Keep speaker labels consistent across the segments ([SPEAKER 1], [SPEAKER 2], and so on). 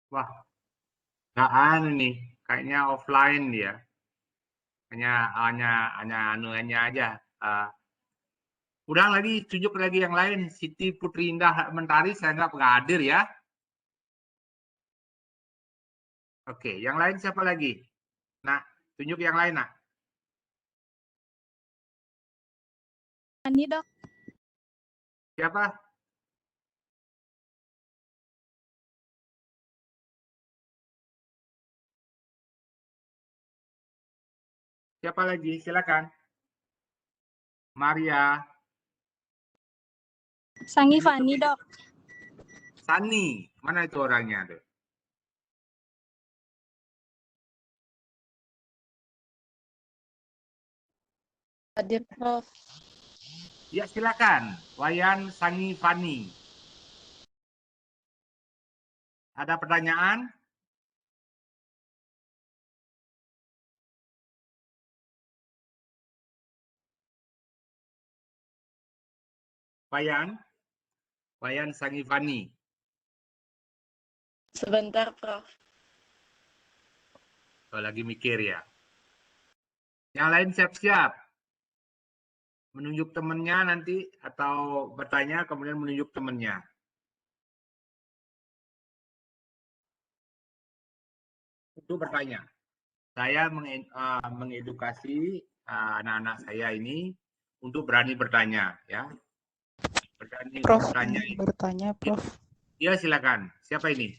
[SPEAKER 1] Wah, nggak anu nih, kayaknya offline dia. Hanya anuannya aja. Udah lagi, tunjuk lagi yang lain. Siti Putri Indah Mentari, saya nggak hadir ya. Oke, yang lain siapa lagi? Nah, tunjuk yang lain, nak.
[SPEAKER 2] Ani, Dok.
[SPEAKER 1] Siapa? Siapa lagi? Silakan. Maria.
[SPEAKER 2] Sangi Fani, Dok.
[SPEAKER 1] Sani. Mana itu orangnya tuh?
[SPEAKER 2] Hadir, Prof.
[SPEAKER 1] Ya, silakan. Wayan Sangi Fani. Ada pertanyaan? Wayan Sangi Fani.
[SPEAKER 2] Sebentar, Prof.
[SPEAKER 1] Oh, lagi mikir ya. Yang lain siap-siap. Menunjuk temannya nanti atau bertanya kemudian menunjuk temannya. Itu bertanya. Saya mengedukasi anak-anak saya ini untuk berani bertanya, ya. Berani
[SPEAKER 3] Prof,
[SPEAKER 1] bertanya.
[SPEAKER 3] bertanya, Prof.
[SPEAKER 1] Ya, silakan. Siapa ini?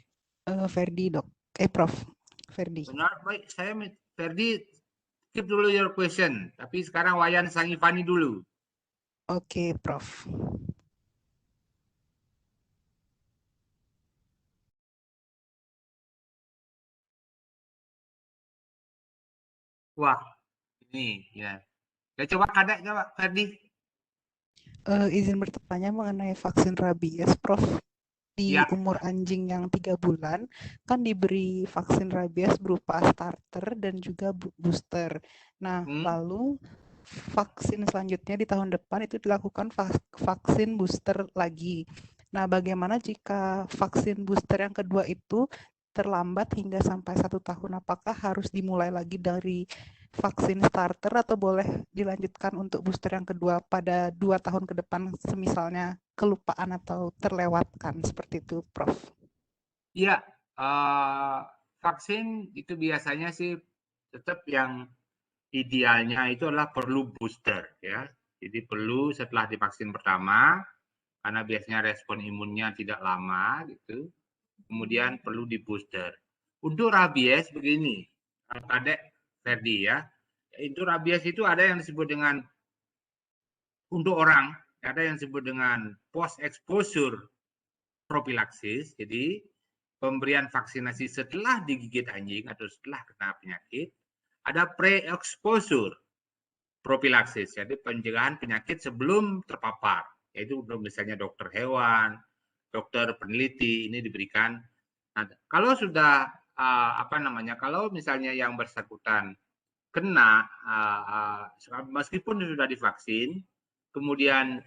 [SPEAKER 3] Ferdi, Dok. Prof. Ferdi.
[SPEAKER 1] Benar, baik. Saya Ferdi, keep dulu your question. Tapi sekarang Wayan Sangifani dulu.
[SPEAKER 3] Oke, Prof.
[SPEAKER 1] Wah, ini ya. Ya coba Kadek, coba Ferdi.
[SPEAKER 3] Izin bertanya mengenai vaksin rabies, Prof. Di
[SPEAKER 1] Ya.
[SPEAKER 3] umur anjing yang 3 bulan, kan diberi vaksin rabies berupa starter dan juga booster. Nah, lalu vaksin selanjutnya di tahun depan itu dilakukan vaksin booster lagi. Nah, bagaimana jika vaksin booster yang kedua itu terlambat hingga sampai 1 tahun? Apakah harus dimulai lagi dari vaksin starter atau boleh dilanjutkan untuk booster yang kedua pada 2 tahun ke depan, semisalnya kelupaan atau terlewatkan, seperti itu, Prof?
[SPEAKER 1] Iya, vaksin itu biasanya sih tetap yang idealnya itu adalah perlu booster, ya. Jadi perlu setelah divaksin pertama, karena biasanya respon imunnya tidak lama gitu. Kemudian perlu di booster. Untuk rabies begini, Kadek Ferdi ya. Untuk rabies itu ada yang disebut dengan untuk orang, ada yang disebut dengan post exposure propilaksis. Jadi pemberian vaksinasi setelah digigit anjing atau setelah kena penyakit. Ada pre-exposure propilaksis, jadi pencegahan penyakit sebelum terpapar, yaitu misalnya dokter hewan, dokter peneliti ini diberikan. Nah, kalau sudah kalau misalnya yang bersangkutan kena meskipun sudah divaksin, kemudian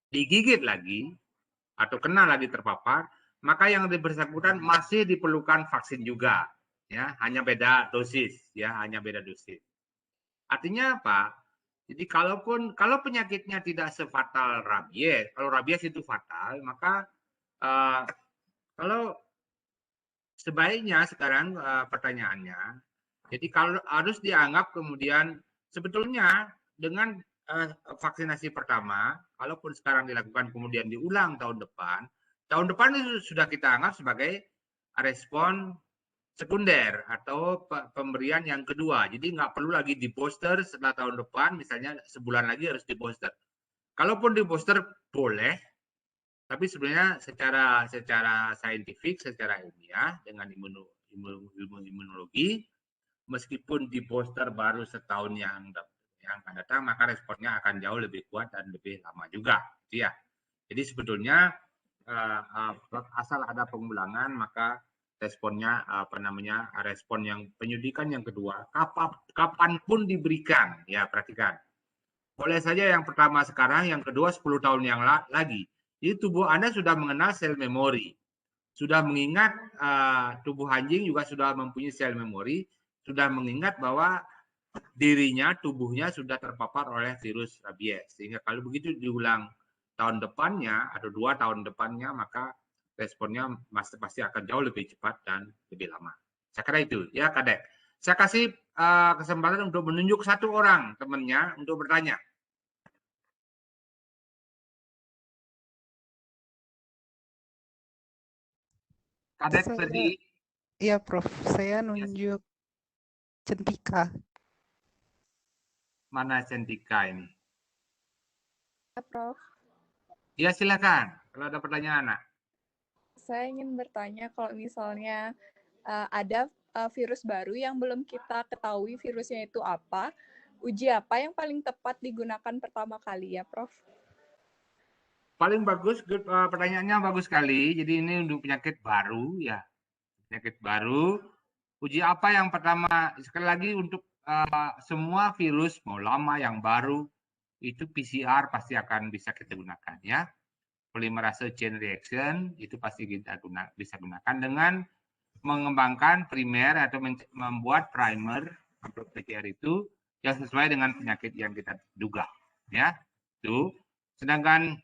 [SPEAKER 1] digigit lagi atau kena lagi terpapar, maka yang bersangkutan masih diperlukan vaksin juga, ya, hanya beda dosis, ya, hanya beda dosis. Artinya apa? Jadi kalau penyakitnya tidak sefatal rabies, kalau rabies itu fatal, maka kalau sebaiknya sekarang pertanyaannya, jadi kalau harus dianggap kemudian sebetulnya dengan vaksinasi pertama, kalaupun sekarang dilakukan kemudian diulang tahun depan itu sudah kita anggap sebagai respon sekunder atau pemberian yang kedua. Jadi nggak perlu lagi di booster setelah tahun depan, misalnya sebulan lagi harus di booster. Kalaupun di booster boleh, tapi sebenarnya secara saintifik, secara ilmiah dengan imunologi, meskipun di booster baru setahun yang akan datang, maka responnya akan jauh lebih kuat dan lebih lama juga, ya. Jadi sebetulnya asal ada pengulangan, maka responnya respon yang penyuntikan yang kedua kapanpun diberikan, ya, perhatikan. Boleh saja yang pertama sekarang, yang kedua 10 tahun yang lagi. Jadi tubuh Anda sudah mengenal sel memori. sudah mengingat tubuh anjing juga sudah mempunyai sel memori, sudah mengingat bahwa dirinya, tubuhnya sudah terpapar oleh virus rabies. Sehingga kalau begitu diulang tahun depannya atau 2 tahun depannya, maka responnya pasti akan jauh lebih cepat dan lebih lama. Saya kira itu ya, Kadek. Saya kasih kesempatan untuk menunjuk satu orang temannya untuk bertanya. Kadek tadi.
[SPEAKER 3] Iya, Prof. Saya nunjuk Centika.
[SPEAKER 1] Mana Centika ini?
[SPEAKER 2] Ya, Prof.
[SPEAKER 1] Ya, silakan. Kalau ada pertanyaan, Nak.
[SPEAKER 2] Saya ingin bertanya kalau misalnya ada virus baru yang belum kita ketahui virusnya itu apa, uji apa yang paling tepat digunakan pertama kali ya, Prof?
[SPEAKER 1] Paling bagus, pertanyaannya bagus sekali. Jadi ini untuk penyakit baru ya. Penyakit baru, uji apa yang pertama? Sekali lagi untuk semua virus, mau lama yang baru, itu PCR pasti akan bisa kita gunakan ya. Polymerase chain reaction itu pasti kita bisa gunakan dengan mengembangkan primer atau membuat primer untuk PCR itu yang sesuai dengan penyakit yang kita duga ya. Itu. Sedangkan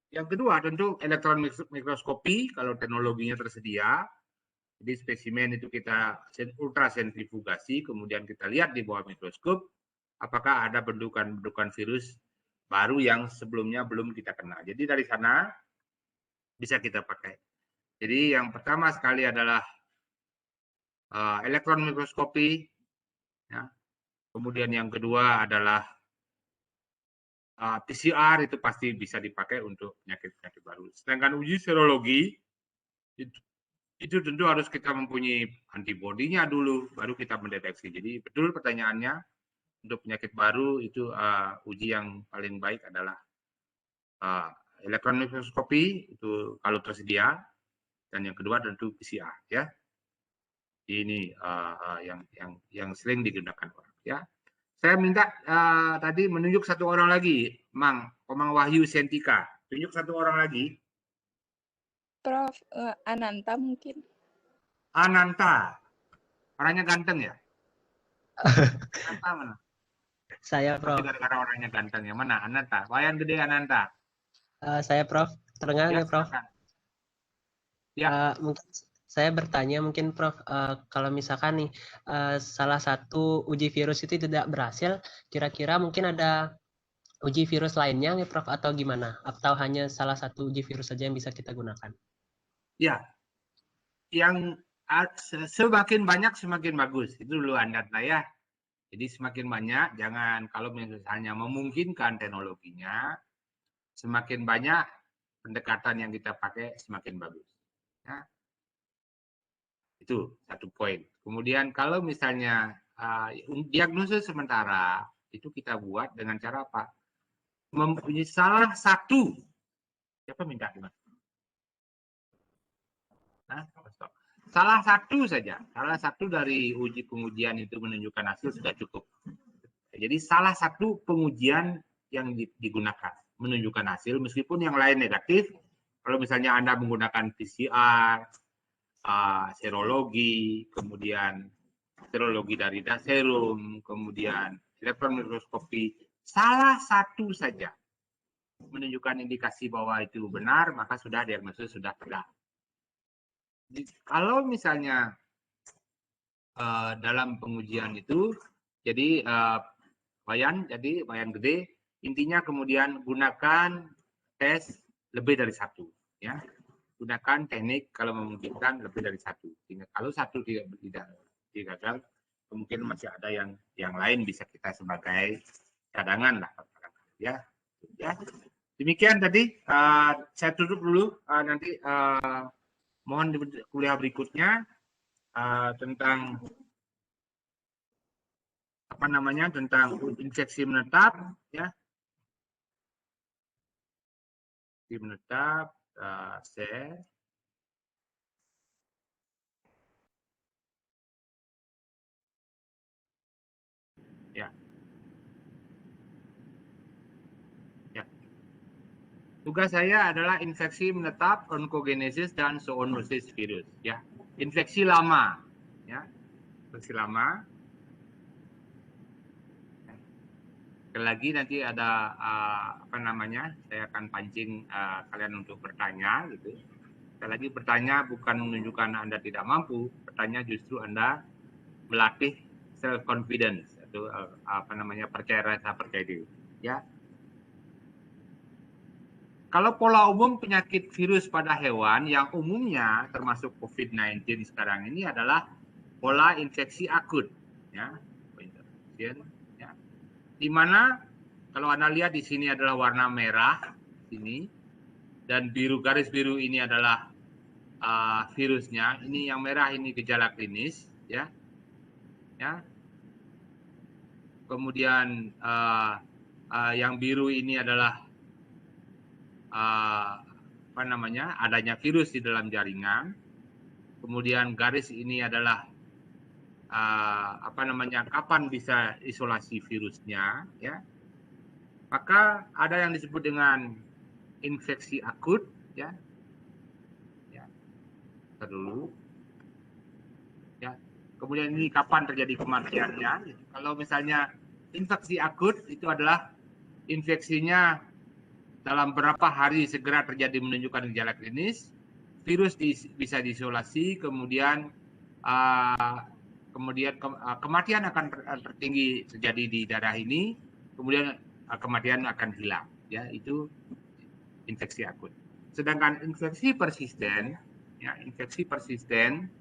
[SPEAKER 1] yang kedua tentu elektron mikroskopi kalau teknologinya tersedia. Jadi spesimen itu kita ultrasentrifugasi, kemudian kita lihat di bawah mikroskop apakah ada bentukan-bentukan virus baru yang sebelumnya belum kita kenal. Jadi dari sana bisa kita pakai. Jadi yang pertama sekali adalah elektron mikroskopi, ya. Kemudian yang kedua adalah PCR itu pasti bisa dipakai untuk penyakit-penyakit baru. Sedangkan uji serologi itu tentu harus kita mempunyai antibodinya dulu, baru kita mendeteksi. Jadi betul pertanyaannya, untuk penyakit baru itu uji yang paling baik adalah elektron mikroskopi itu kalau tersedia, dan yang kedua tentu PCR ya. Ini yang sering digunakan orang ya. Saya minta tadi menunjuk satu orang lagi, Komang Wahyu Sentika. Tunjuk satu orang lagi.
[SPEAKER 2] Prof, Ananta mungkin.
[SPEAKER 1] Ananta. Orangnya ganteng ya? Ananta mana?
[SPEAKER 4] Saya, Prof.
[SPEAKER 1] Gara-gara orangnya ganteng ya. Mana Ananta? Wayan gede Ananta.
[SPEAKER 4] Saya, Prof. Terdengar nggak, Prof?
[SPEAKER 1] Ya.
[SPEAKER 4] Mungkin saya bertanya, mungkin Prof, kalau misalkan nih salah satu uji virus itu tidak berhasil, kira-kira mungkin ada uji virus lainnya nih, Prof, atau gimana? Atau hanya salah satu uji virus saja yang bisa kita gunakan?
[SPEAKER 1] Ya, yang semakin banyak semakin bagus. Itu dulu Ananta ya. Jadi semakin banyak, jangan kalau misalnya memungkinkan teknologinya, semakin banyak pendekatan yang kita pakai semakin bagus. Ya. Itu satu poin. Kemudian kalau misalnya diagnosis sementara itu kita buat dengan cara apa? Mempunyai salah satu. Siapa minta? Nah, salah satu saja, salah satu dari uji pengujian itu menunjukkan hasil sudah cukup. Jadi salah satu pengujian yang digunakan menunjukkan hasil, meskipun yang lain negatif. Kalau misalnya Anda menggunakan PCR, serologi, kemudian serologi dari serum, kemudian elektron mikroskopi, salah satu saja menunjukkan indikasi bahwa itu benar, maka sudah diagnosis sudah tegak. Kalau misalnya dalam pengujian itu, jadi wayan gede, intinya kemudian gunakan tes lebih dari satu, ya. Gunakan teknik kalau memungkinkan lebih dari satu. Sehingga kalau satu tidak gagal, kemungkinan masih ada yang lain bisa kita sebagai cadangan lah, ya. Ya. Demikian tadi saya tutup dulu, nanti mohon di kuliah berikutnya tentang apa namanya, tentang infeksi menetap ya. Infeksi menetap share. Ya. Ya. Tugas saya adalah infeksi menetap, oncogenesis, dan zoonosis virus. Ya, infeksi lama. Ya, infeksi lama. Sekali lagi nanti ada apa namanya? Saya akan pancing kalian untuk bertanya, gitu. Sekali lagi bertanya bukan menunjukkan Anda tidak mampu, bertanya justru Anda melatih self confidence atau apa namanya percaya diri. Ya. Kalau pola umum penyakit virus pada hewan yang umumnya termasuk COVID-19 sekarang ini adalah pola infeksi akut, ya, ya. Di mana kalau Anda lihat di sini adalah warna merah ini dan biru, garis biru ini adalah virusnya. Ini yang merah ini gejala klinis, ya, ya. Kemudian yang biru ini adalah apa namanya, adanya virus di dalam jaringan. Kemudian garis ini adalah apa namanya, kapan bisa isolasi virusnya, ya. Maka ada yang disebut dengan infeksi akut, ya. Ya. Dulu. Ya. Kemudian ini kapan terjadi kematiannya. Kalau misalnya infeksi akut itu adalah infeksinya dalam beberapa hari segera terjadi menunjukkan gejala klinis, virus bisa diisolasi, kemudian kematian akan tertinggi terjadi di darah ini, kemudian kematian akan hilang. Ya, itu infeksi akut. Sedangkan infeksi persisten, ya, infeksi persisten,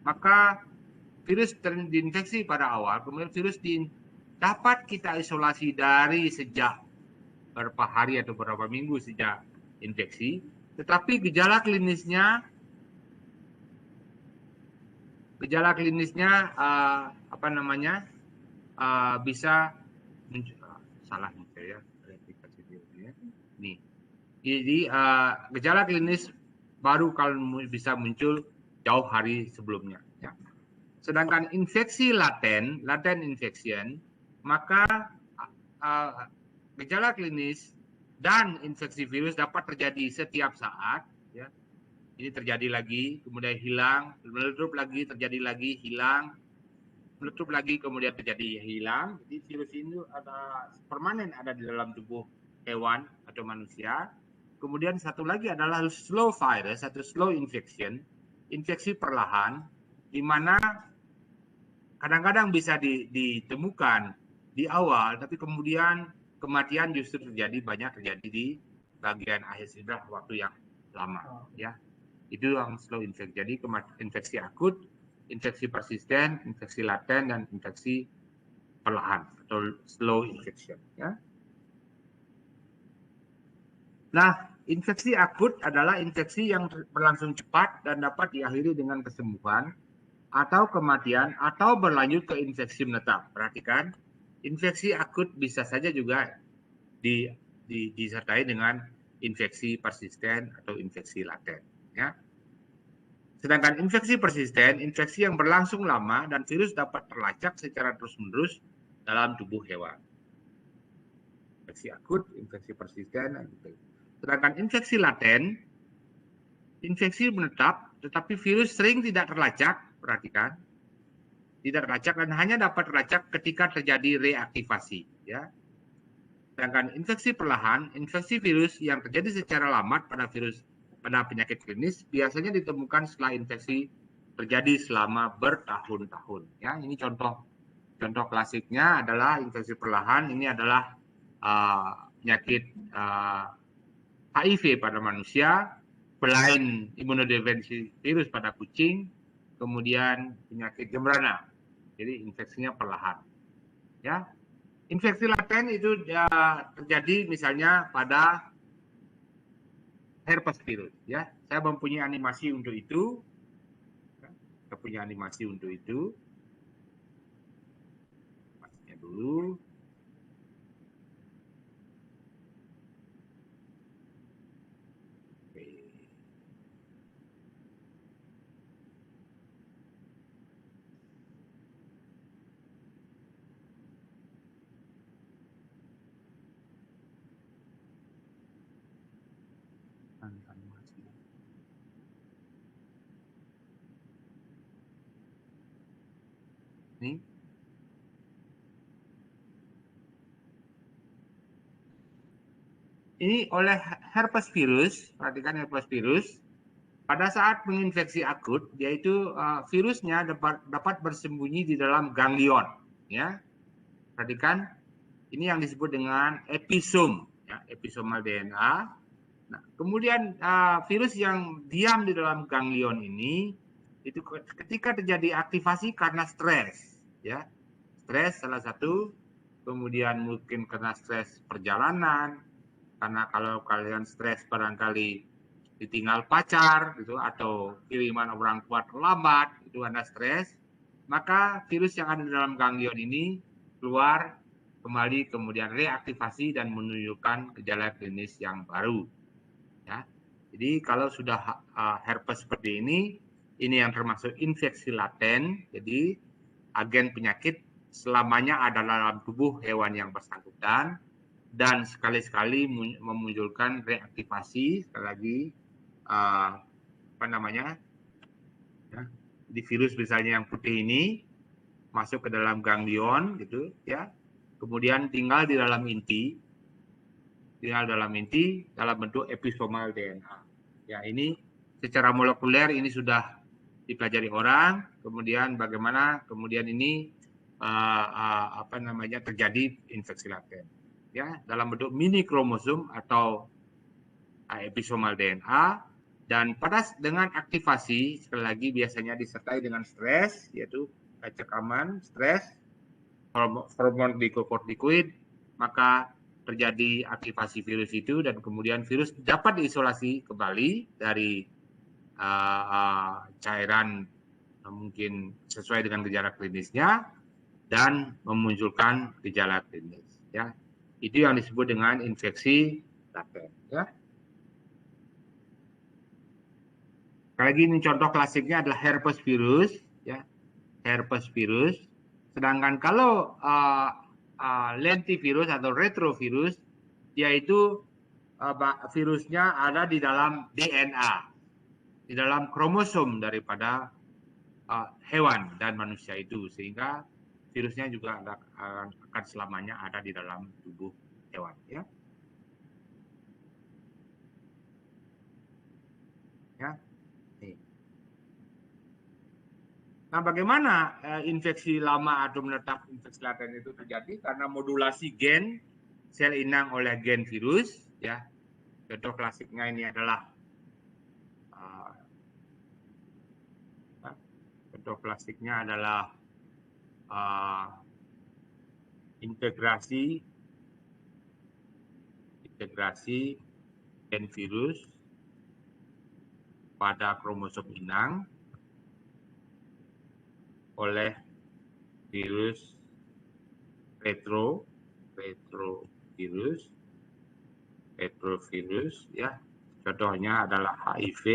[SPEAKER 1] maka virus terinfeksi pada awal, kemudian virus dapat kita isolasi dari sejak beberapa hari atau beberapa minggu sejak infeksi, tetapi gejala klinisnya apa namanya, bisa salah nih saya aplikasi ya. Nih, jadi gejala klinis baru kalau bisa muncul jauh hari sebelumnya. Ya. Sedangkan infeksi laten infection, maka gejala klinis dan infeksi virus dapat terjadi setiap saat, ya. Ini terjadi lagi, kemudian hilang, meletup lagi, terjadi lagi, hilang, meletup lagi, kemudian terjadi hilang. Jadi virus ini ada permanen ada di dalam tubuh hewan atau manusia. Kemudian satu lagi adalah slow virus atau slow infection, infeksi perlahan, di mana kadang-kadang bisa ditemukan di awal, tapi kemudian kematian justru banyak terjadi di bagian akhir sudah waktu yang lama, ya. Itu yang slow infection. Jadi infeksi akut, infeksi persisten, infeksi laten, dan infeksi perlahan atau slow infection, ya. Nah, infeksi akut adalah infeksi yang berlangsung cepat dan dapat diakhiri dengan kesembuhan atau kematian atau berlanjut ke infeksi menetap. Perhatikan, infeksi akut bisa saja juga disertai dengan infeksi persisten atau infeksi laten, ya. Sedangkan infeksi persisten, infeksi yang berlangsung lama dan virus dapat terlacak secara terus-menerus dalam tubuh hewan. Infeksi akut, infeksi persisten, sedangkan infeksi laten, infeksi menetap, tetapi virus sering tidak terlacak. Perhatikan, tidak terlacak dan hanya dapat terlacak ketika terjadi reaktivasi, ya. Sedangkan infeksi perlahan, infeksi virus yang terjadi secara lambat pada penyakit klinis biasanya ditemukan setelah infeksi terjadi selama bertahun-tahun, ya. Ini contoh klasiknya adalah infeksi perlahan. Ini adalah penyakit HIV pada manusia, selain imunodefensi virus pada kucing, kemudian penyakit gembrana. Jadi infeksinya perlahan, ya. Infeksi laten itu terjadi misalnya pada herpes virus, ya. Saya mempunyai animasi untuk itu. Saya punya animasi untuk itu. Animasinya dulu. Nih. Ini oleh herpes virus, perhatikan herpes virus, pada saat menginfeksi akut, yaitu virusnya dapat bersembunyi di dalam ganglion. Ya, perhatikan, ini yang disebut dengan episom, ya, episomal DNA. Nah, kemudian virus yang diam di dalam ganglion ini, itu ketika terjadi aktivasi karena stres, ya, stres salah satu, kemudian mungkin karena stres perjalanan. Karena kalau kalian stres barangkali ditinggal pacar gitu atau kiriman orang tua terlambat, itu Anda stres, maka virus yang ada di dalam ganglion ini keluar kembali kemudian reaktivasi dan menunjukkan gejala klinis yang baru. Ya. Jadi kalau sudah herpes seperti ini yang termasuk infeksi laten, jadi agen penyakit selamanya ada dalam tubuh hewan yang bersangkutan, dan sekali-sekali memunculkan reaktivasi, sekali lagi ya, di virus misalnya yang putih ini masuk ke dalam ganglion gitu ya, kemudian tinggal di dalam inti dalam bentuk episomal DNA. Ya, ini secara molekuler ini sudah dipelajari orang, kemudian bagaimana kemudian ini terjadi infeksi laten. Ya, dalam bentuk mini kromosom atau episomal DNA, dan dengan aktivasi sekali lagi biasanya disertai dengan stres, yaitu cekaman, stres, hormon glikokortikoid, maka terjadi aktivasi virus itu dan kemudian virus dapat diisolasi kembali dari cairan mungkin sesuai dengan gejala klinisnya dan memunculkan gejala klinis. Ya, itu yang disebut dengan infeksi laten. Ya. Sekali lagi ini contoh klasiknya adalah herpes virus, ya, herpes virus. Sedangkan kalau lentivirus atau retrovirus, yaitu virusnya ada di dalam DNA, di dalam kromosom daripada hewan dan manusia itu, sehingga virusnya juga akan selamanya ada di dalam tubuh hewan. Ya. Ya. Nah, bagaimana infeksi lama atau menetap infeksi laten itu terjadi? Karena modulasi gen sel inang oleh gen virus, ya. Contoh klasiknya ini adalah integrasi gen virus pada kromosom inang oleh virus retrovirus, ya. Contohnya adalah HIV,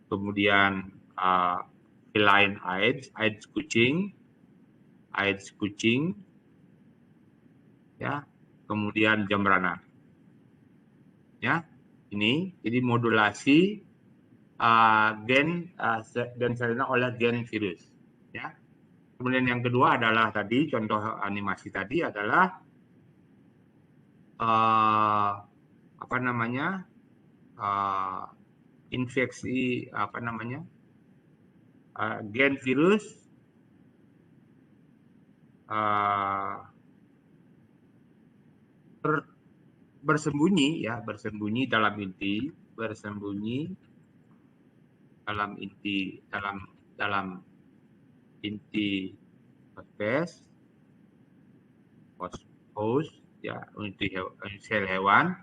[SPEAKER 1] kemudian feline AIDS kucing, ya, kemudian jamrana. Ya, ini jadi modulasi gen selena oleh gen virus. Ya. Kemudian yang kedua adalah tadi contoh animasi tadi adalah infeksi gen virus bersembunyi dalam inti host, ya, inti sel hewan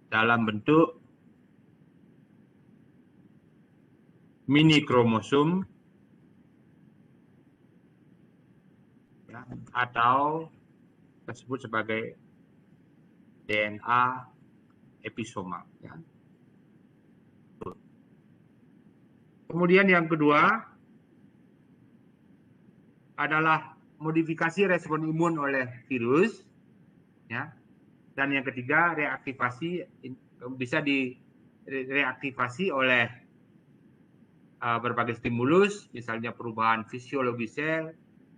[SPEAKER 1] dalam bentuk mini kromosom, ya, atau tersebut sebagai DNA episomal. Ya. Kemudian yang kedua adalah modifikasi respon imun oleh virus, ya. Dan yang ketiga reaktivasi bisa direaktivasi oleh berbagai stimulus, misalnya perubahan fisiologi sel,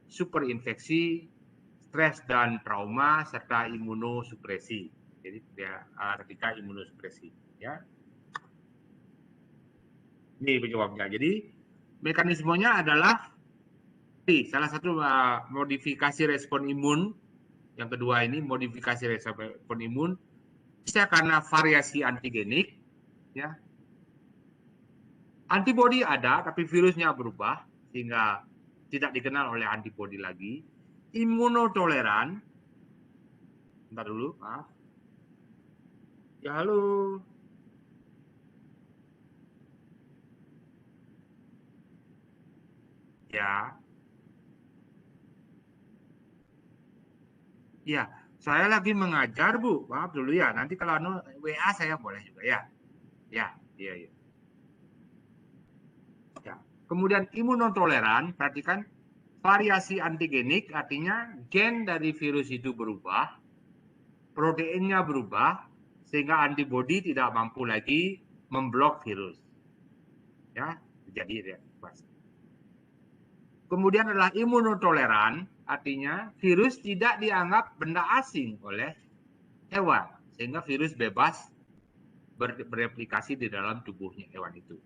[SPEAKER 1] superinfeksi, stres dan trauma, serta imunosupresi. Jadi ketika imunosupresi, ya. Ini penyebabnya. Jadi mekanismenya adalah salah satu modifikasi respon imun. Yang kedua ini modifikasi respon imun bisa karena variasi antigenik, ya. Antibodi ada, tapi virusnya berubah sehingga tidak dikenal oleh antibodi lagi. Imunotoleran, bentar dulu, maaf. Ya halo. Ya. Ya, saya lagi mengajar, Bu. Maaf dulu ya. Nanti kalau WA saya boleh juga ya. Ya, iya. Ya. Kemudian imunotoleran, perhatikan variasi antigenik, artinya gen dari virus itu berubah, proteinnya berubah, sehingga antibodi tidak mampu lagi memblok virus. Ya, jadi reaksi. Kemudian adalah imunotoleran, artinya virus tidak dianggap benda asing oleh hewan, sehingga virus bebas bereplikasi di dalam tubuhnya hewan itu.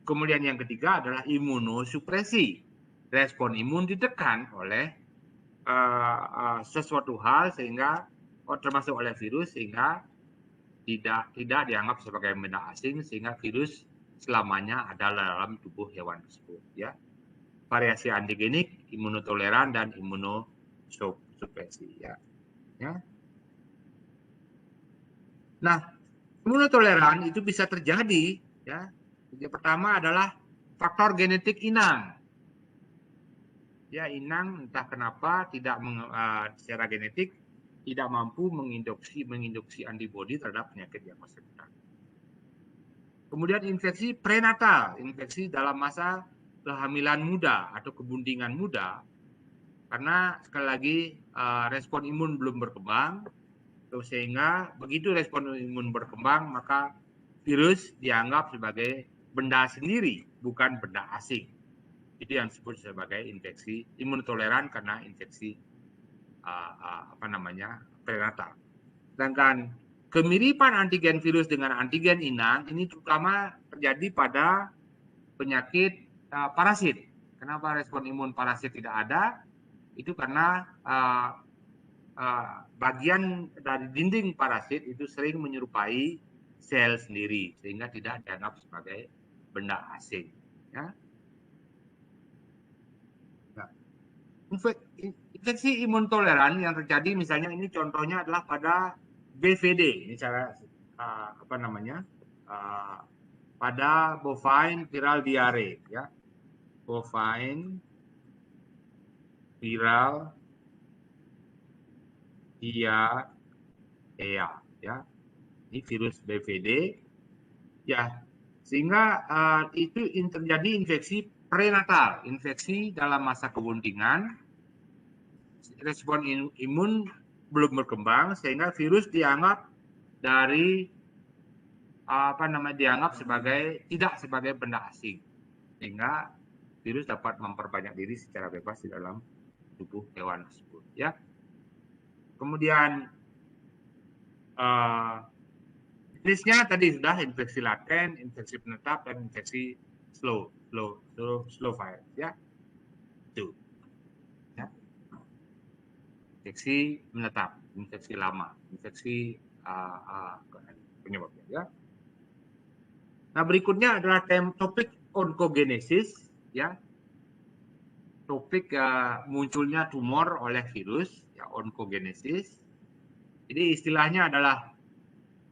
[SPEAKER 1] Kemudian yang ketiga adalah imunosupresi. Respon imun ditekan oleh sesuatu hal sehingga termasuk oleh virus sehingga tidak dianggap sebagai benda asing sehingga virus selamanya ada dalam tubuh hewan tersebut, ya. Variasi antigenik, imunotoleran dan imunosupresi, ya. Nah, imunotoleran itu bisa terjadi, ya. Yang pertama adalah faktor genetik inang. Ya, inang entah kenapa tidak secara genetik tidak mampu menginduksi antibodi terhadap penyakit yang bersangkutan. Kemudian infeksi prenatal, infeksi dalam masa kehamilan muda atau kebuntingan muda, karena sekali lagi respon imun belum berkembang, sehingga begitu respon imun berkembang maka virus dianggap sebagai benda sendiri, bukan benda asing. Itu yang disebut sebagai infeksi imunotoleran karena infeksi prenatal. Sedangkan kemiripan antigen virus dengan antigen inang ini terutama terjadi pada penyakit parasit. Kenapa respon imun parasit tidak ada? Itu karena bagian dari dinding parasit itu sering menyerupai sel sendiri sehingga tidak dianggap sebagai benda asing, ya. Nah, infeksi imun toleran yang terjadi misalnya ini contohnya adalah pada BVD, ini cara pada bovine viral diare, ya. Bovine viral diare, ya. Ini virus BVD, ya, sehingga itu terjadi infeksi prenatal, infeksi dalam masa kebuntingan, respon imun belum berkembang sehingga virus dianggap dianggap tidak sebagai benda asing, sehingga virus dapat memperbanyak diri secara bebas di dalam tubuh hewan tersebut, ya. Kemudian jenisnya tadi sudah infeksi laten, infeksi penetap, dan infeksi slow virus, ya. Itu, ya. Infeksi menetap, infeksi lama, infeksi penyebabnya, ya. Nah, berikutnya adalah topik onkogenesis, ya. Topik munculnya tumor oleh virus, ya, onkogenesis. Jadi istilahnya adalah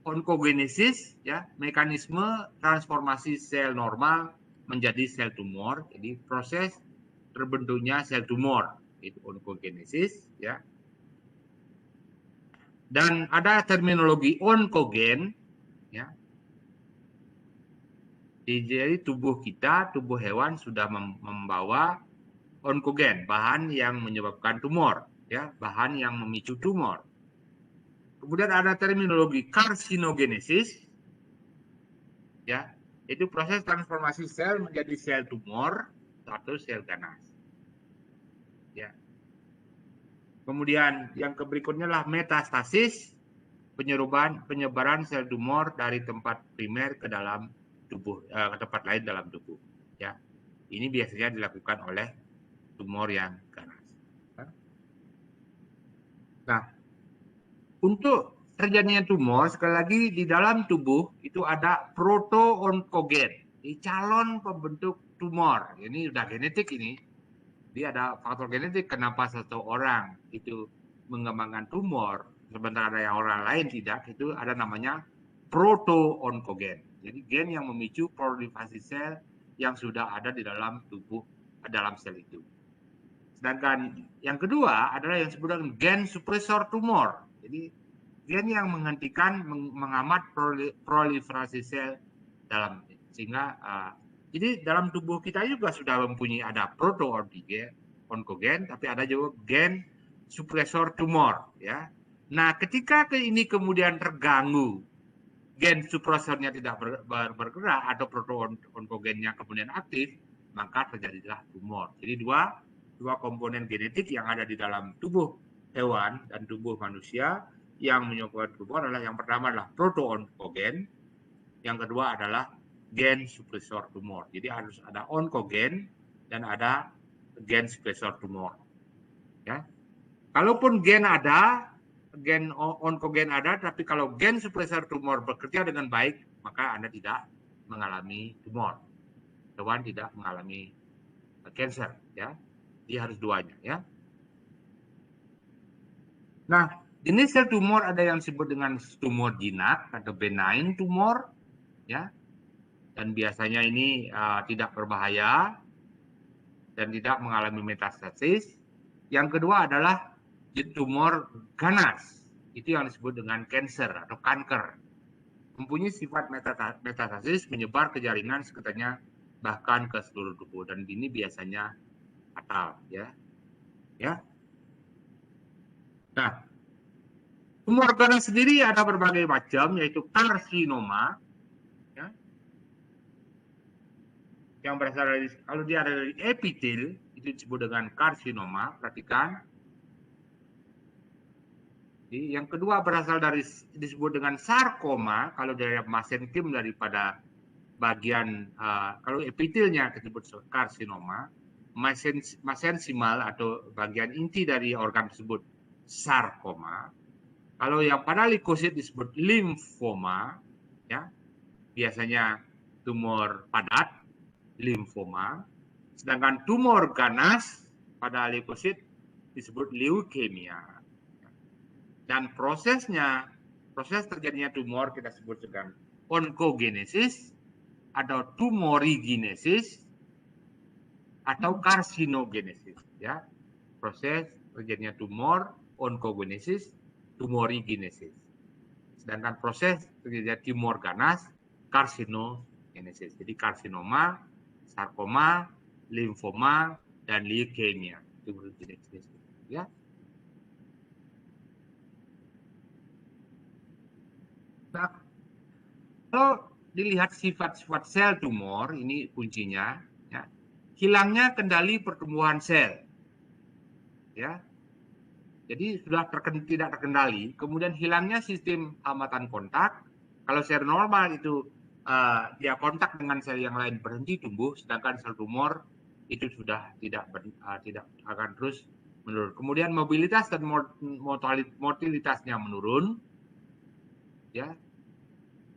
[SPEAKER 1] onkogenesis, ya, mekanisme transformasi sel normal menjadi sel tumor. Jadi proses terbentuknya sel tumor itu onkogenesis, ya. Dan ada terminologi onkogen, ya. Jadi tubuh kita, tubuh hewan sudah membawa onkogen, bahan yang menyebabkan tumor, ya, bahan yang memicu tumor. Kemudian ada terminologi karsinogenesis, ya. Itu proses transformasi sel menjadi sel tumor atau sel ganas. Ya. Kemudian yang berikutnya adalah metastasis, penyebaran sel tumor dari tempat primer ke dalam tubuh, ke tempat lain dalam tubuh. Ya, ini biasanya dilakukan oleh tumor yang ganas. Nah, untuk terjadinya tumor, sekali lagi di dalam tubuh itu ada proto-onkogen, di calon pembentuk tumor. Ini sudah genetik ini. Dia ada faktor genetik kenapa seseorang itu mengembangkan tumor, sementara ada yang orang lain tidak, itu ada namanya proto-onkogen. Jadi gen yang memicu proliferasi sel yang sudah ada di dalam tubuh, dalam sel itu. Sedangkan yang kedua adalah yang disebut dengan gen supresor tumor. Jadi gen yang menghentikan, mengamat proliferasi sel dalam, sehingga jadi dalam tubuh kita juga sudah mempunyai ada proto-onkogen, tapi ada juga gen supresor tumor, ya. Nah, ketika ini kemudian terganggu, gen supresornya tidak bergerak atau proto-onkogennya kemudian aktif, maka terjadilah tumor. Jadi dua komponen genetik yang ada di dalam tubuh hewan dan tubuh manusia yang menyebabkan tumor adalah yang pertama adalah proto-onkogen, yang kedua adalah gen supresor tumor. Jadi harus ada onkogen dan ada gen supresor tumor. Ya. Kalaupun gen ada, gen onkogen ada, tapi kalau gen supresor tumor bekerja dengan baik, maka Anda tidak mengalami tumor. Hewan tidak mengalami cancer, ya. Dia harus duanya, ya. Nah, jenis sel tumor ada yang disebut dengan tumor jinak atau benign tumor, ya. Dan biasanya ini tidak berbahaya dan tidak mengalami metastasis. Yang kedua adalah tumor ganas, itu yang disebut dengan cancer atau kanker. Mempunyai sifat metastasis, menyebar ke jaringan sekitarnya bahkan ke seluruh tubuh, dan ini biasanya fatal, ya. Ya. Nah, tumor ganas sendiri ada berbagai macam, yaitu karsinoma, ya, yang berasal dari, kalau dia ada dari epitel, itu disebut dengan karsinoma. Perhatikan. Jadi, yang kedua berasal dari, disebut dengan sarkoma, kalau dari mesenkim daripada bagian, kalau epitelnya disebut karsinoma, mesensimal atau bagian inti dari organ tersebut sarkoma. Kalau yang pada leukosit disebut limfoma, ya, biasanya tumor padat, limfoma. Sedangkan tumor ganas pada leukosit disebut leukemia. Dan prosesnya, proses terjadinya tumor kita sebut dengan onkogenesis atau tumorigenesis atau karsinogenesis, ya. Proses terjadinya tumor, onkogenesis, tumorigenesis. Sedangkan proses terjadinya tumor ganas, karsinogenesis. Jadi karsinoma, sarkoma, limfoma, dan leukemia. Itu jenis-jenis, ya. Nah, kalau dilihat sifat-sifat sel tumor, ini kuncinya, ya. Hilangnya kendali pertumbuhan sel, ya. Jadi sudah tidak terkendali, kemudian hilangnya sistem hambatan kontak. Kalau sel normal itu dia kontak dengan sel yang lain berhenti tumbuh, sedangkan sel tumor itu sudah tidak akan terus menurun. Kemudian mobilitas dan motilitasnya menurun, ya.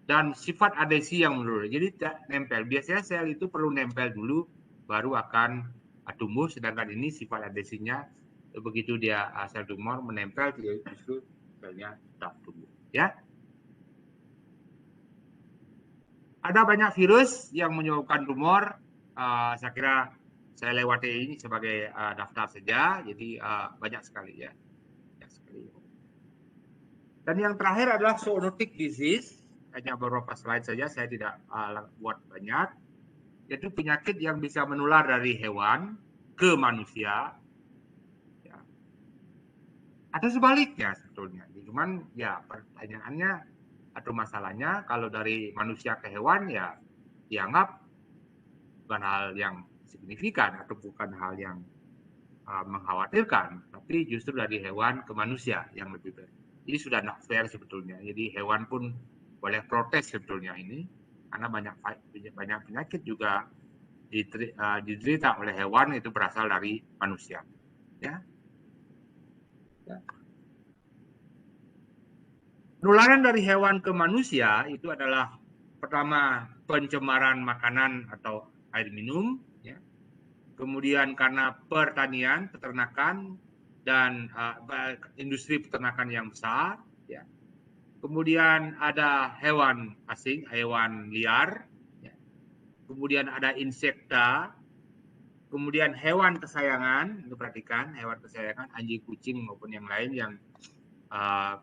[SPEAKER 1] Dan sifat adesi yang menurun. Jadi tidak nempel. Biasanya sel itu perlu nempel dulu, baru akan tumbuh. Sedangkan ini sifat adesinya, begitu dia sel tumor menempel, dia justru selnya tetap tumbuh. Ya. Ada banyak virus yang menyebabkan tumor. Saya kira saya lewati ini sebagai daftar saja. Jadi banyak sekali, ya. Banyak sekali. Dan yang terakhir adalah zoonotic disease. Hanya beberapa slide saja, saya tidak buat banyak. Yaitu penyakit yang bisa menular dari hewan ke manusia, ya. Atau sebaliknya sebetulnya. Cuman ya pertanyaannya atau masalahnya, kalau dari manusia ke hewan, ya dianggap bukan hal yang signifikan atau bukan hal yang mengkhawatirkan, tapi justru dari hewan ke manusia yang lebih baik. Jadi sudah not fair sebetulnya. Jadi hewan pun boleh protes sebetulnya ini, karena banyak penyakit juga diderita oleh hewan itu berasal dari manusia. Ya. Penularan dari hewan ke manusia itu adalah pertama pencemaran makanan atau air minum, ya. Kemudian karena pertanian, peternakan dan industri peternakan yang besar, ya. Kemudian ada hewan asing, hewan liar, ya. Kemudian ada insekta, kemudian hewan kesayangan, perhatikan hewan kesayangan, anjing, kucing maupun yang lain yang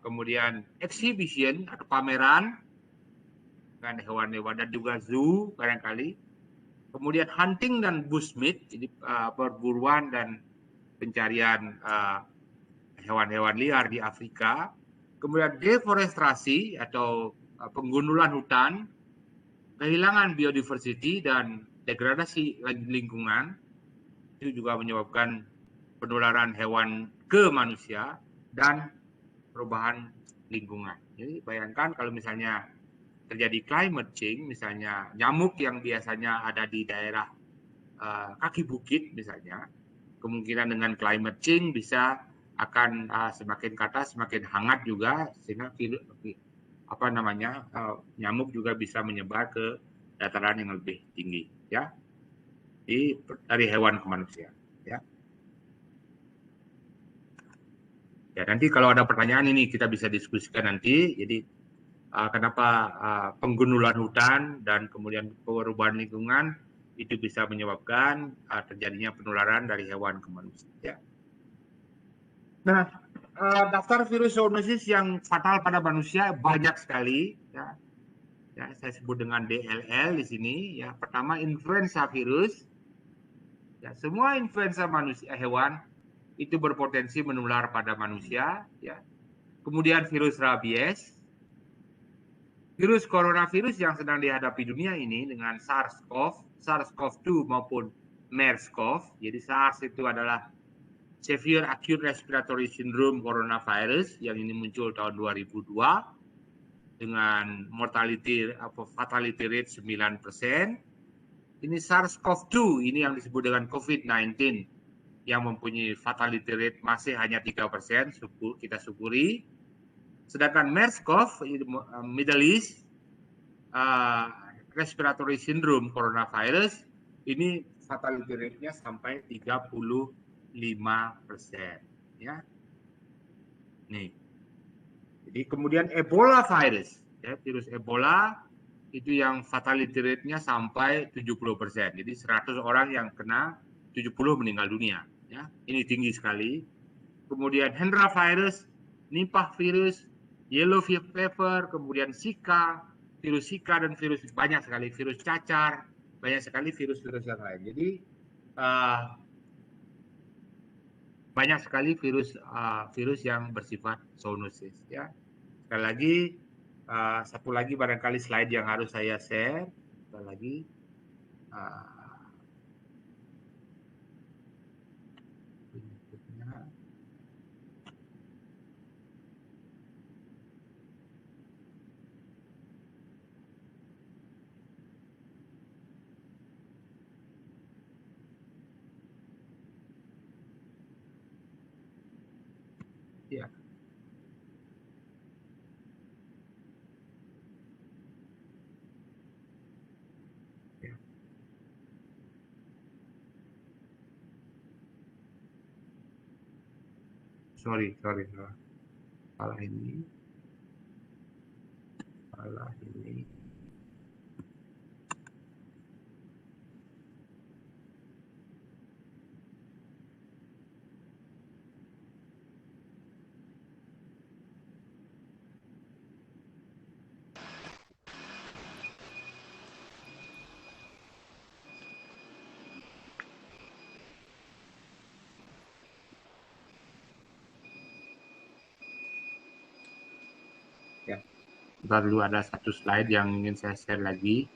[SPEAKER 1] kemudian exhibition atau pameran kan hewan-hewan dan juga zoo barangkali. Kemudian hunting dan bushmeat, jadi perburuan dan pencarian hewan-hewan liar di Afrika. Kemudian deforestasi atau penggundulan hutan, kehilangan biodiversity dan degradasi lingkungan, itu juga menyebabkan penularan hewan ke manusia dan perubahan lingkungan. Jadi bayangkan kalau misalnya terjadi climate change, misalnya nyamuk yang biasanya ada di daerah kaki bukit misalnya, kemungkinan dengan climate change bisa akan semakin ke atas, semakin hangat juga, sehingga nyamuk juga bisa menyebar ke dataran yang lebih tinggi, ya. Dari hewan ke manusia, ya. Ya, nanti kalau ada pertanyaan ini kita bisa diskusikan nanti. Jadi kenapa penggundulan hutan dan kemudian perubahan lingkungan itu bisa menyebabkan terjadinya penularan dari hewan ke manusia. Ya. Nah, daftar virus zoonosis yang fatal pada manusia banyak sekali. Ya. Ya, saya sebut dengan DLL di sini. Ya, pertama influenza virus. Ya, semua influenza manusia hewan itu berpotensi menular pada manusia, ya. Kemudian virus rabies, virus coronavirus yang sedang dihadapi dunia ini dengan SARS-CoV-2 maupun MERS-CoV. Jadi SARS itu adalah Severe Acute Respiratory Syndrome Coronavirus yang ini muncul tahun 2002 dengan mortality atau fatality rate 9%. Ini SARS-CoV-2 ini yang disebut dengan COVID-19 yang mempunyai fatality rate masih hanya 3%, kita syukuri. Sedangkan MERS-CoV, Middle East Respiratory Syndrome Coronavirus, ini fatality rate-nya sampai 35%. Ya. Nih. Jadi kemudian Ebola virus, ya, virus Ebola itu yang fatality rate-nya sampai 70%. Jadi 100 orang yang kena, 70 meninggal dunia. Ya, ini tinggi sekali. Kemudian Hendra virus, Nipah virus, yellow fever, kemudian Zika, virus Zika dan virus banyak sekali, virus cacar, banyak sekali virus-virus yang lain. Jadi banyak sekali virus yang bersifat zoonosis. Ya, sekali lagi satu lagi barangkali slide yang harus saya share. Sekali lagi. Ya. Ya. Sorry. Salah ini. Ya. Ntar dulu ada satu slide yang ingin saya share lagi.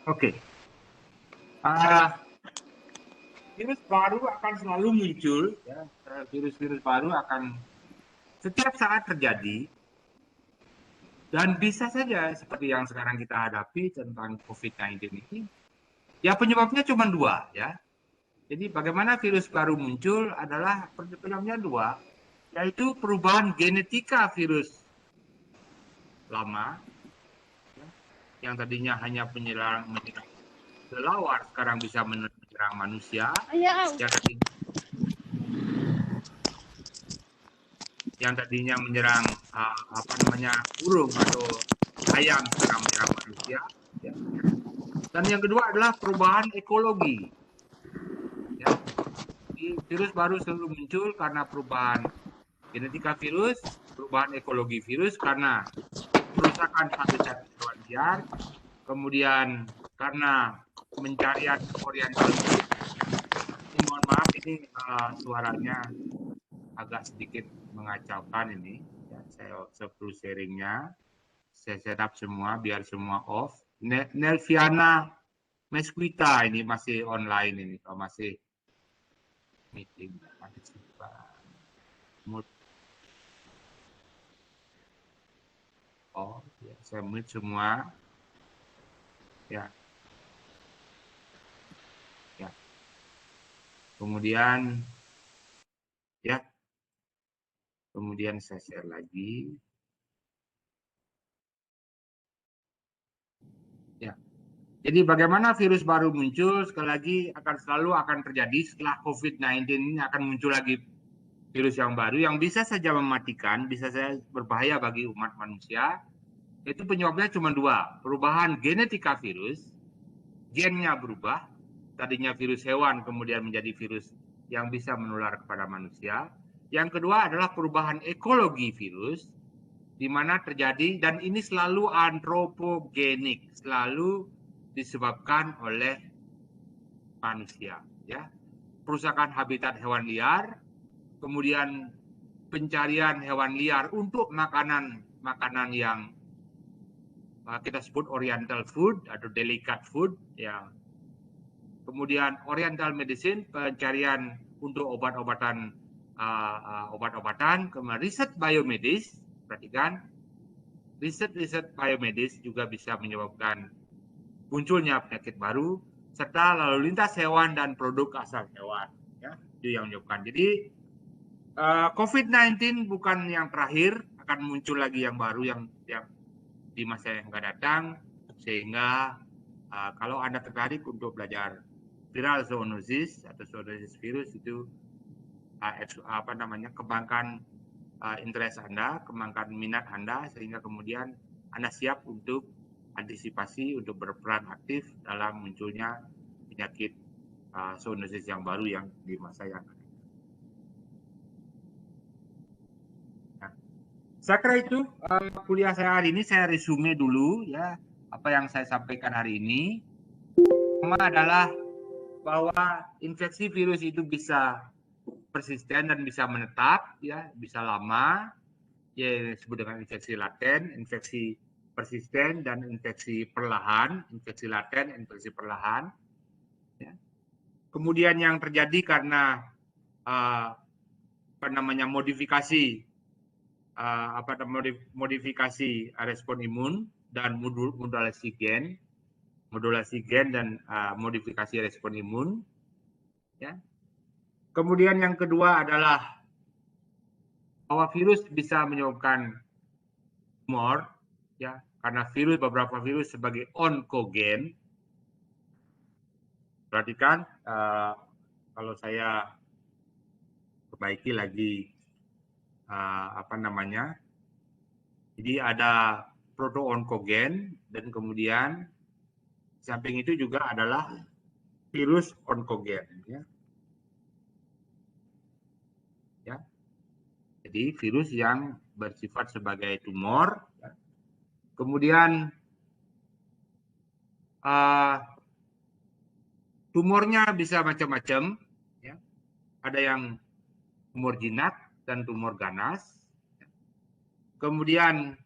[SPEAKER 1] Oke. Virus baru akan selalu muncul, ya. Virus-virus baru akan setiap saat terjadi, dan bisa saja seperti yang sekarang kita hadapi tentang COVID-19 ini, ya penyebabnya cuma dua, ya. Jadi bagaimana virus baru muncul adalah penyebabnya dua, yaitu perubahan genetika virus lama, ya, yang tadinya hanya menyerang kelelawar, sekarang bisa menyerang manusia. Yang tadinya menyerang burung atau ayam, sekarang menyerang manusia. Ya. Dan yang kedua adalah perubahan ekologi. Ya. Jadi, virus baru selalu muncul karena perubahan genetika virus, perubahan ekologi virus karena perusakan habitat hewan liar, kemudian karena pencarian oriental food. Mohon maaf, ini suaranya agak sedikit mengacaukan ini. Ya, saya perlu sharingnya. Saya setup semua biar semua off. Nelviana Mesquita ini masih online ini, masih meeting. Oh, ya, saya mute semua. Ya. Ya. Kemudian ya. Kemudian saya share lagi. Ya. Jadi bagaimana virus baru muncul, sekali lagi selalu akan terjadi setelah COVID-19 ini akan muncul lagi virus yang baru yang bisa saja mematikan, bisa saja berbahaya bagi umat manusia. Itu penyebabnya cuma dua, perubahan genetika virus, gennya berubah, tadinya virus hewan kemudian menjadi virus yang bisa menular kepada manusia. Yang kedua adalah perubahan ekologi virus, di mana terjadi, dan ini selalu antropogenik, selalu disebabkan oleh manusia, ya. Perusakan habitat hewan liar, kemudian pencarian hewan liar untuk makanan yang kita sebut oriental food atau delicate food, ya. Kemudian oriental medicine, pencarian untuk obat-obatan, kemudian riset biomedis. Perhatikan, riset biomedis juga bisa menyebabkan munculnya penyakit baru, serta lalu lintas hewan dan produk asal hewan, ya, itu yang menyebabkan. Jadi COVID-19 bukan yang terakhir, akan muncul lagi yang baru yang di masa yang akan datang, sehingga kalau Anda tertarik untuk belajar viral zoonosis atau zoonosis virus, itu kembangkan interest Anda, kembangkan minat Anda, sehingga kemudian Anda siap untuk antisipasi, untuk berperan aktif dalam munculnya penyakit zoonosis yang baru yang di masa yang akan. Nah, saya kira itu kuliah saya hari ini. Saya resume dulu, ya, apa yang saya sampaikan hari ini. Pertama adalah bahwa infeksi virus itu bisa persisten dan bisa menetap, ya, bisa lama, ya, disebut dengan infeksi laten, infeksi persisten, dan infeksi perlahan, infeksi laten, infeksi perlahan. Ya. Kemudian yang terjadi karena modifikasi respon imun dan modulasi gen dan modifikasi respon imun. Ya. Kemudian yang kedua adalah bahwa virus bisa menyebabkan tumor, ya, karena beberapa virus sebagai onkogen. Perhatikan, kalau saya perbaiki lagi jadi ada proto-onkogen, dan kemudian samping itu juga adalah virus onkogen, ya. Ya. Jadi virus yang bersifat sebagai tumor, ya. Kemudian tumornya bisa macam-macam, ya. Ada yang tumor jinak dan tumor ganas. Kemudian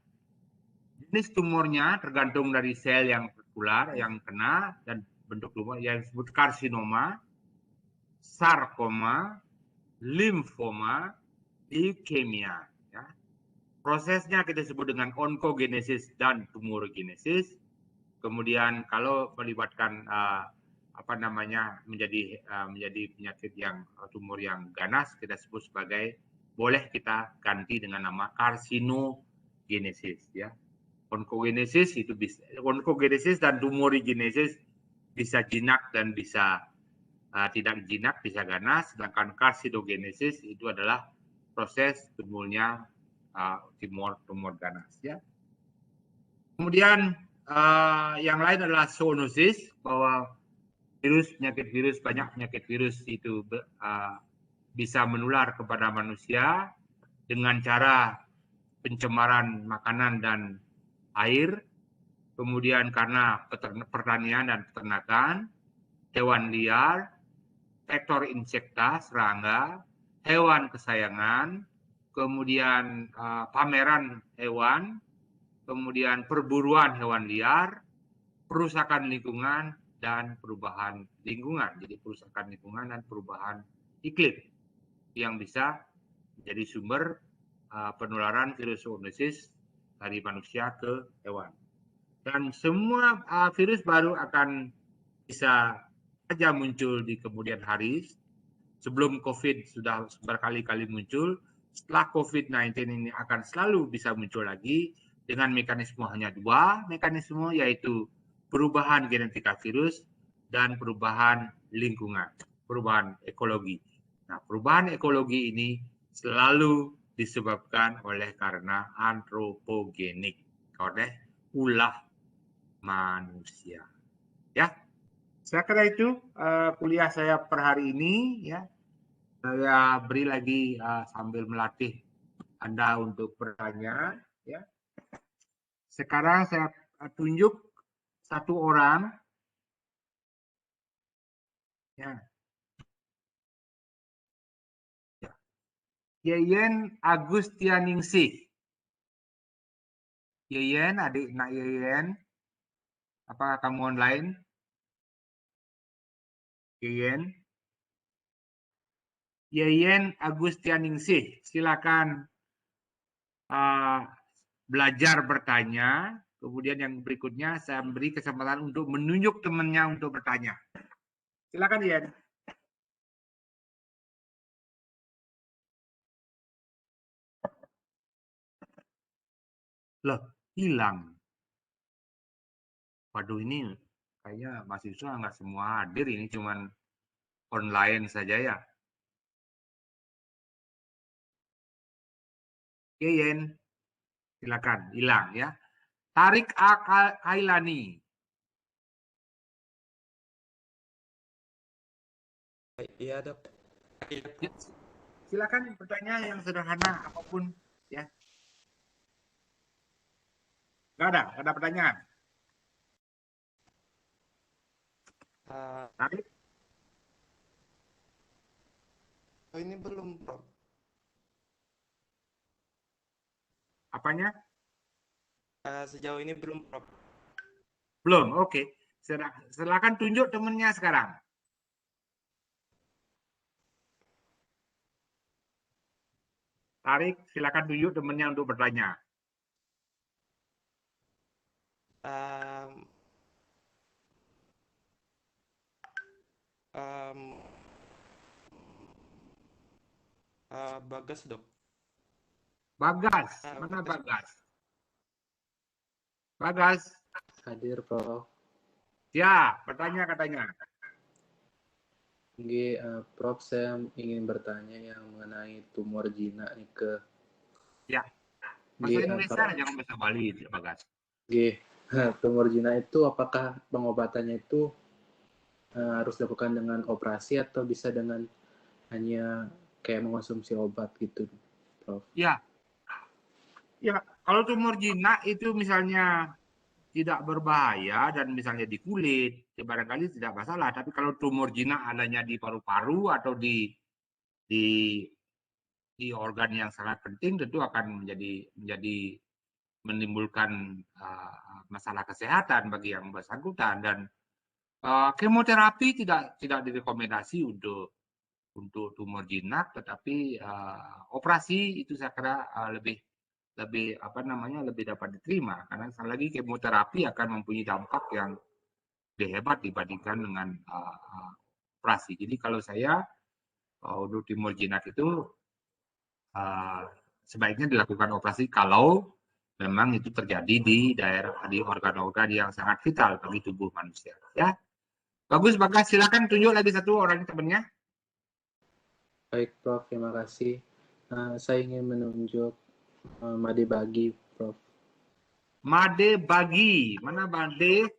[SPEAKER 1] jenis tumornya tergantung dari sel yang vaskular yang kena dan bentuk tumor yang disebut karsinoma, sarkoma, limfoma, leukemia. Ya. Prosesnya kita sebut dengan onkogenesis dan tumorogenesis. Kemudian kalau melibatkan menjadi penyakit yang tumor yang ganas, kita sebut sebagai, boleh kita ganti dengan nama karsinogenesis. Ya. Onkogenesis itu bisa, onkogenesis dan tumorigenesis bisa jinak dan bisa tidak jinak, bisa ganas. Sedangkan karsinogenesis itu adalah proses tumornya tumor ganas. Ya. Kemudian yang lain adalah zoonosis, bahwa banyak penyakit virus itu bisa menular kepada manusia dengan cara pencemaran makanan dan air, kemudian karena pertanian dan peternakan, hewan liar, vektor insekta, serangga, hewan kesayangan, kemudian pameran hewan, kemudian perburuan hewan liar, perusakan lingkungan, dan perubahan lingkungan. Jadi perusakan lingkungan dan perubahan iklim yang bisa menjadi sumber penularan virus zoonosis dari manusia ke hewan. Dan semua virus baru akan bisa saja muncul di kemudian hari. Sebelum COVID sudah berkali-kali muncul, setelah COVID-19 ini akan selalu bisa muncul lagi dengan mekanisme hanya dua mekanisme, yaitu perubahan genetika virus dan perubahan lingkungan, perubahan ekologi. Nah, perubahan ekologi ini selalu disebabkan karena antropogenik, oleh ulah manusia. Ya, saya kira itu kuliah saya per hari ini. Ya, saya beri lagi sambil melatih Anda untuk bertanya. Ya, sekarang saya tunjuk satu orang. Ya. Yeyen Agustianingsih. Yeyen, adik nak Yeyen, apakah kamu online? Yeyen. Yeyen Agustianingsih, silakan belajar bertanya. Kemudian yang berikutnya saya beri kesempatan untuk menunjuk temannya untuk bertanya. Silakan Yeyen. Loh, hilang. Waduh, ini kayaknya mahasiswa nggak semua hadir, ini cuman online saja ya. Yeyen, silakan, hilang ya. Tarik Ailani.
[SPEAKER 5] Iya, Dok.
[SPEAKER 1] Silakan bertanya yang sederhana apapun ya. Nggak ada pertanyaan. Tarik.
[SPEAKER 5] Ini belum, Prof.
[SPEAKER 1] Apanya?
[SPEAKER 5] Sejauh ini belum, Prof.
[SPEAKER 1] Belum, oke. Silakan tunjuk temennya sekarang. Tarik, silakan tunjuk temennya untuk bertanya.
[SPEAKER 5] Bagas, Dok.
[SPEAKER 1] Bagas, mana Bagas? Bagas.
[SPEAKER 6] Hadir, Prof.
[SPEAKER 1] Ya, bertanya katanya.
[SPEAKER 6] Prof, saya ingin bertanya yang mengenai tumor jinak nih ke.
[SPEAKER 1] Ya, bahasa Indonesia jangan bahasa Bali, Bagas.
[SPEAKER 6] Tumor jinak itu apakah pengobatannya itu harus dilakukan dengan operasi atau bisa dengan hanya kayak mengonsumsi obat gitu, Prof?
[SPEAKER 1] Ya, kalau tumor jinak itu misalnya tidak berbahaya dan misalnya di kulit, ya barangkali tidak masalah. Tapi kalau tumor jinak adanya di paru-paru atau di organ yang sangat penting, tentu akan menjadi menimbulkan masalah kesehatan bagi yang bersangkutan, dan kemoterapi tidak direkomendasi untuk tumor jinak, tetapi operasi itu saya kira lebih dapat diterima, karena sekali lagi kemoterapi akan mempunyai dampak yang lebih hebat dibandingkan dengan operasi. Jadi kalau saya untuk tumor jinak itu sebaiknya dilakukan operasi kalau memang itu terjadi di organ-organ yang sangat vital bagi tubuh manusia. Ya, bagus, Bagas. Silakan tunjuk lagi satu orang temannya.
[SPEAKER 6] Baik, Prof. Terima kasih. Saya ingin menunjuk Made Bagi, Prof.
[SPEAKER 1] Made Bagi, mana Made?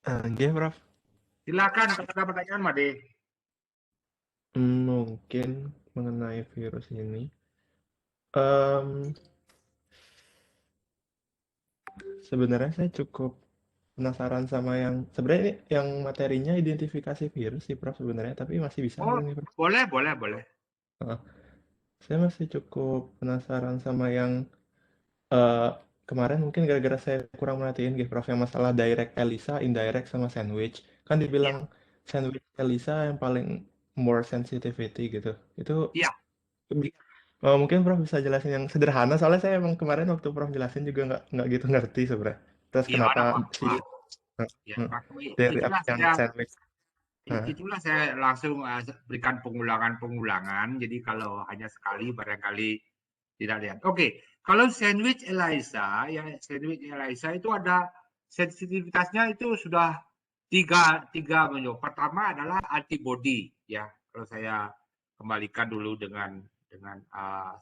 [SPEAKER 7] Oke, Prof.
[SPEAKER 1] Silakan, ada pertanyaan, Made.
[SPEAKER 7] Mungkin mengenai virus ini. Sebenarnya saya cukup penasaran sama yang sebenarnya ini yang materinya identifikasi virus sih, Prof, sebenarnya, tapi masih bisa
[SPEAKER 1] Oh,
[SPEAKER 7] nih, Prof?
[SPEAKER 1] boleh.
[SPEAKER 7] Saya masih cukup penasaran sama yang kemarin mungkin gara-gara saya kurang merhatiin gitu, Prof, yang masalah direct ELISA, indirect sama sandwich. Kan dibilang sandwich ELISA yang paling more sensitivity gitu. Itu mungkin Prof bisa jelasin yang sederhana, soalnya saya emang kemarin waktu Prof jelasin juga nggak gitu ngerti sebenarnya. Terus kenapa sih dari yang sandwich?
[SPEAKER 1] Itulah saya langsung berikan pengulangan. Jadi kalau hanya sekali barangkali tidak lihat. Oke, kalau sandwich ELISA, itu ada sensitivitasnya itu sudah tiga menunjuk. Pertama adalah antibody, ya. Kalau saya kembalikan dulu dengan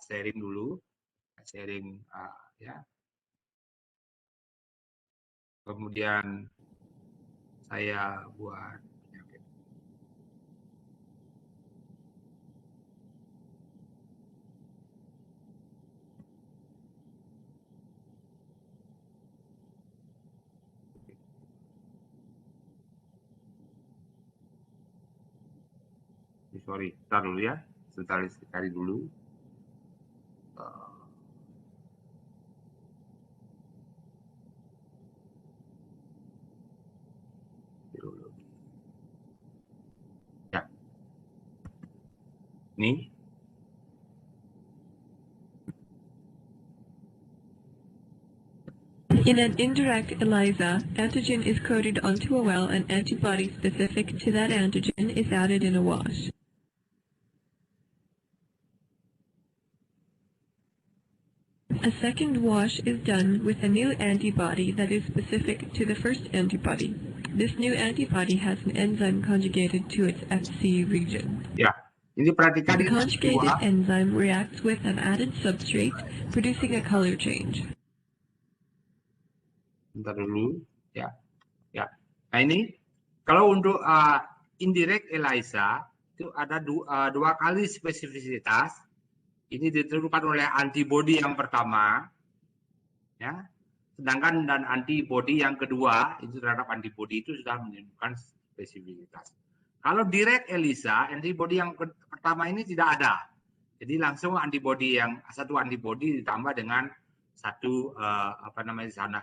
[SPEAKER 1] sharing dulu, ya. Kemudian saya buat sorry, sebentar dulu ya, sebentar cari dulu. Ya, nih.
[SPEAKER 8] In an indirect ELISA, antigen is coded onto a well and antibody specific to that antigen is added in a wash. A second wash is done with a new antibody that is specific to the first antibody. This new antibody has an enzyme conjugated to its Fc region.
[SPEAKER 1] Ya, ini perhatikan.
[SPEAKER 8] The conjugated enzyme reacts with an added substrate, producing a color change.
[SPEAKER 1] Bentar dulu, ya. Nah ini, kalau untuk indirect ELISA itu ada dua kali spesifisitas. Ini ditentukan oleh antibody yang pertama, ya. Sedangkan dan antibody yang kedua itu terhadap antibody itu sudah menunjukkan spesifisitas. Kalau direct ELISA, antibody yang pertama ini tidak ada. Jadi langsung satu antibody ditambah dengan satu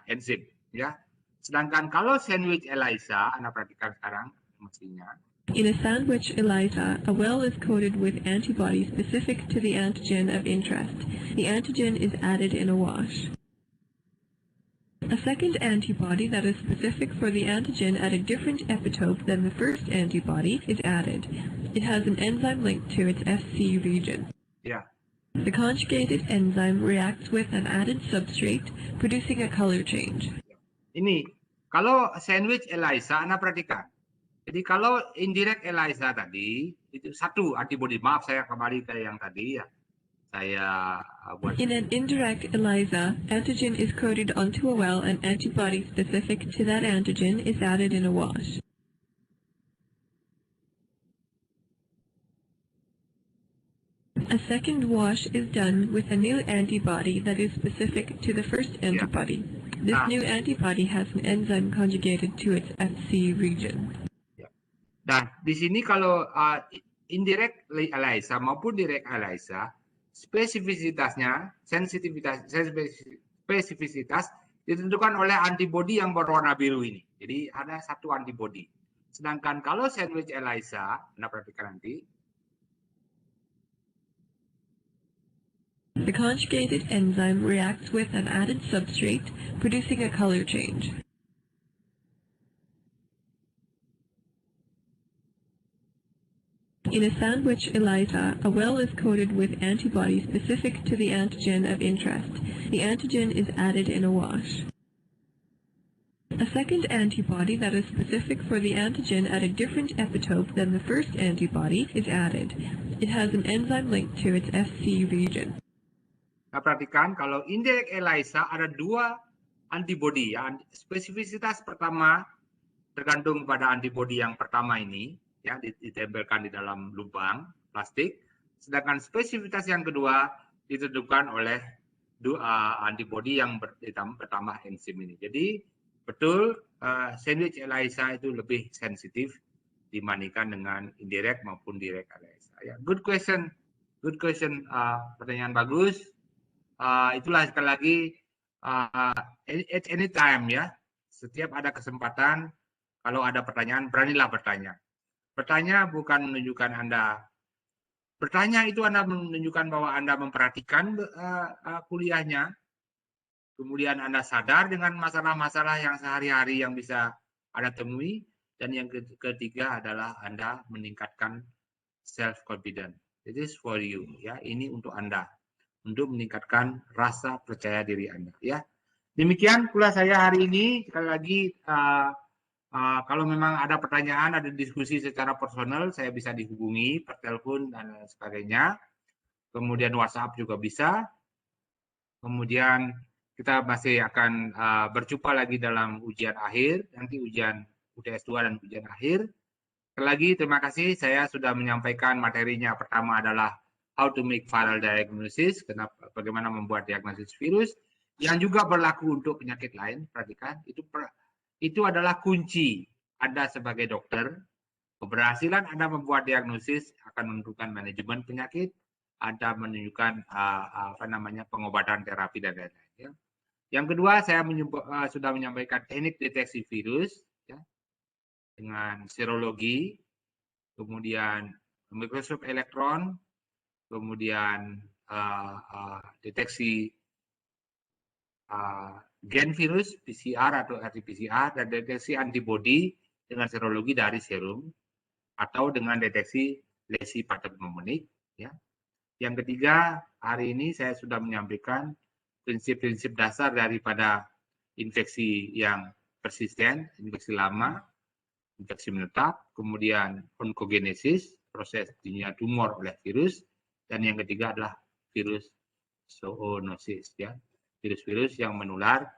[SPEAKER 1] enzim, ya. Sedangkan kalau sandwich ELISA, Anda perhatikan sekarang mestinya.
[SPEAKER 8] In a sandwich ELISA, a well is coated with antibodies specific to the antigen of interest. The antigen is added in a wash. A second antibody that is specific for the antigen at a different epitope than the first antibody is added. It has an enzyme linked to its Fc region.
[SPEAKER 1] Yeah.
[SPEAKER 8] The conjugated enzyme reacts with an added substrate, producing a color change.
[SPEAKER 1] Ini, kalau sandwich ELISA, Anda perhatikan. Jadi kalau indirect ELISA tadi, itu satu antibody. Maaf, saya kembali ke yang tadi ya. Saya buat.
[SPEAKER 8] In an indirect ELISA, antigen is coded onto a well and antibody specific to that antigen is added in a wash. A second wash is done with a new antibody that is specific to the first antibody. This new antibody has an enzyme conjugated to its Fc region.
[SPEAKER 1] Nah, di sini kalau indirect ELISA maupun direct ELISA, spesifisitasnya, spesifisitas ditentukan oleh antibodi yang berwarna biru ini. Jadi ada satu antibodi. Sedangkan kalau sandwich ELISA, Anda perhatikan nanti,
[SPEAKER 8] the conjugated enzyme reacts with an added substrate, producing a color change. In a sandwich ELISA, a well is coated with antibodies specific to the antigen of interest. The antigen is added in a wash. A second antibody that is specific for the antigen at a different epitope than the first antibody is added. It has an enzyme linked to its Fc region.
[SPEAKER 1] Nah, perhatikan kalau indirect ELISA ada dua antibodi. Ya. Spesifisitas pertama tergantung pada antibodi yang pertama ini, ya, ditempelkan di dalam lubang plastik. Sedangkan spesifisitas yang kedua ditentukan oleh antibodi yang bertambah enzim ini. Jadi betul sandwich ELISA itu lebih sensitif dibandingkan dengan indirect maupun direct ELISA. Ya, good question, pertanyaan bagus. Itulah sekali lagi at any time ya. Setiap ada kesempatan, kalau ada pertanyaan beranilah bertanya. Bertanya bukan menunjukkan Anda. Bertanya itu Anda menunjukkan bahwa Anda memperhatikan kuliahnya. Kemudian Anda sadar dengan masalah-masalah yang sehari-hari yang bisa Anda temui. Dan yang ketiga adalah Anda meningkatkan self-confidence. It is for you. Ya, ini untuk Anda. Untuk meningkatkan rasa percaya diri Anda. Ya, demikian kuliah saya hari ini. Sekali lagi, kalau memang ada pertanyaan, ada diskusi secara personal, saya bisa dihubungi per telepon dan sebagainya. Kemudian WhatsApp juga bisa. Kemudian kita masih akan berjumpa lagi dalam ujian akhir, nanti ujian UTS 2 dan ujian akhir. Sekali lagi terima kasih, saya sudah menyampaikan materinya. Pertama adalah how to make viral diagnosis, bagaimana membuat diagnosis virus, yang juga berlaku untuk penyakit lain. Perhatikan, itu adalah kunci Anda sebagai dokter. Keberhasilan Anda membuat diagnosis akan menentukan manajemen penyakit, Anda menunjukkan pengobatan, terapi dan lain-lain. Ya. Yang kedua, saya sudah menyampaikan teknik deteksi virus ya, dengan serologi, kemudian mikroskop elektron, kemudian deteksi gen virus PCR atau RT-PCR, dan deteksi antibodi dengan serologi dari serum atau dengan deteksi lesi patognomonik. Ya. Yang ketiga, hari ini saya sudah menyampaikan prinsip-prinsip dasar daripada infeksi yang persisten, infeksi lama, infeksi menetap, kemudian onkogenesis, proses timbulnya tumor oleh virus, dan yang ketiga adalah virus zoonosis, ya, virus-virus yang menular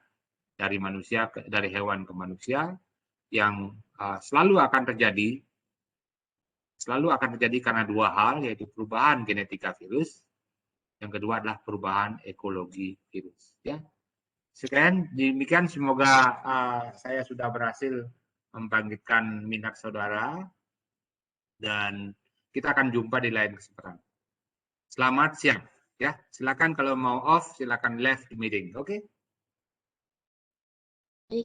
[SPEAKER 1] dari manusia dari hewan ke manusia yang selalu akan terjadi karena dua hal, yaitu perubahan genetika virus, yang kedua adalah perubahan ekologi virus. Ya, sekian demikian, semoga saya sudah berhasil membangkitkan minat saudara dan kita akan jumpa di lain kesempatan. Selamat siang, ya. Silakan kalau mau off, silakan left the meeting, oke?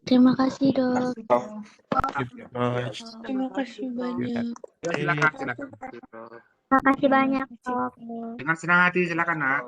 [SPEAKER 9] Terima kasih, Dok.
[SPEAKER 7] Terima
[SPEAKER 9] kasih banyak.
[SPEAKER 1] Ya, silakan.
[SPEAKER 9] Terima kasih banyak, Dok.
[SPEAKER 1] Dengan senang hati, silakan, Nak.